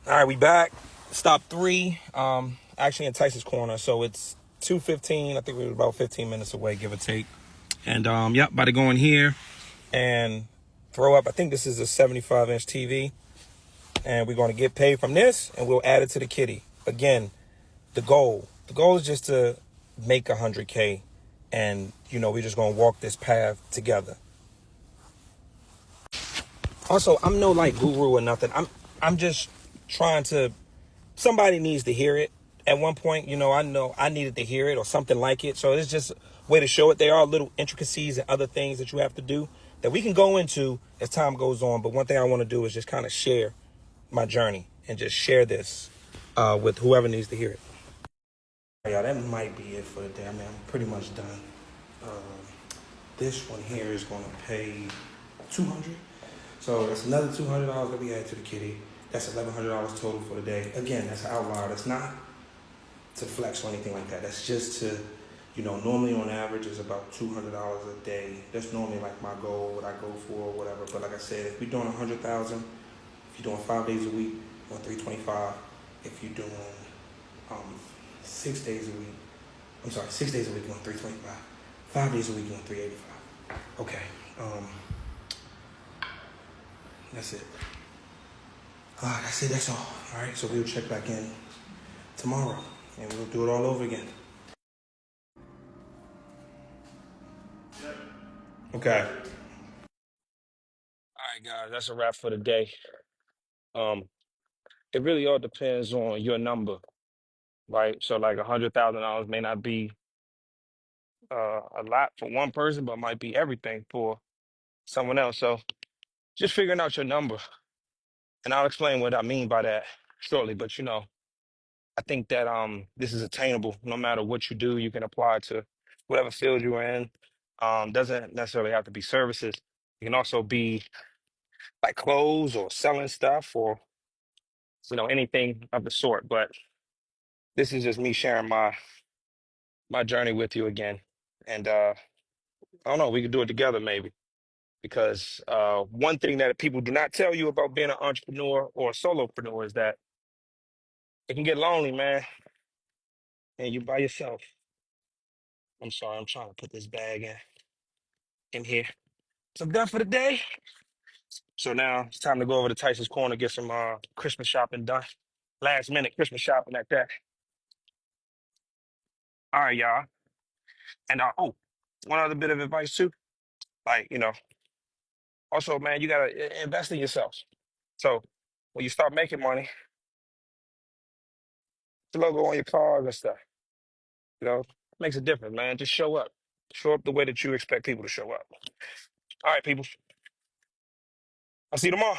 All right, we back. Stop three. Actually in Tyson's Corner, so it's 2:15. I think we were about 15 minutes away, give or take. And yep, about to go in here and throw up. I think this is a 75-inch TV, and we're going to get paid from this, and we'll add it to the kitty. Again, the goal. The goal is just to make 100K, and we're just going to walk this path together. Also, I'm no like guru or nothing. I'm just trying to. Somebody needs to hear it. At one point, I know I needed to hear it or something like it. So it's just a way to show it. There are little intricacies and other things that you have to do that we can go into as time goes on. But one thing I want to do is just kind of share my journey and just share this with whoever needs to hear it. Yeah, that might be it for the day. I mean, I'm pretty much done. This one here is going to pay 200. So that's another $200 that we add to the kitty. That's $1,100 total for the day. Again, that's an outlier. That's not to flex or anything like that. That's just to, normally on average is about $200 a day. That's normally like my goal, what I go for, or whatever. But like I said, if we're doing 100,000, if you're doing 5 days a week, on 325. If you're doing 6 days a week, 6 days a week on 325. 5 days a week on 385. Okay. That's it. That's it. That's all. All right. So we'll check back in tomorrow, and we'll do it all over again. Okay. All right, guys. That's a wrap for the day. Um, it really all depends on your number, right? So like $100,000 may not be a lot for one person, but might be everything for someone else. So just figuring out your number, and I'll explain what I mean by that shortly. But I think that this is attainable. No matter what you do, you can apply to whatever field you're in. Doesn't necessarily have to be services. It can also be like clothes or selling stuff or anything of the sort. But this is just me sharing my journey with you again. And I don't know, we could do it together maybe. Because one thing that people do not tell you about being an entrepreneur or a solopreneur is that it can get lonely, man, and you by yourself. I'm sorry, I'm trying to put this bag in here. So I'm done for the day. So now it's time to go over to Tyson's Corner, get some Christmas shopping done. Last minute Christmas shopping at that. All right, y'all. And oh, one other bit of advice too. Like, also, man, you gotta invest in yourself. So when you start making money, the logo on your cars and stuff, makes a difference, man. Just show up. Show up the way that you expect people to show up. All right, people. I'll see you tomorrow.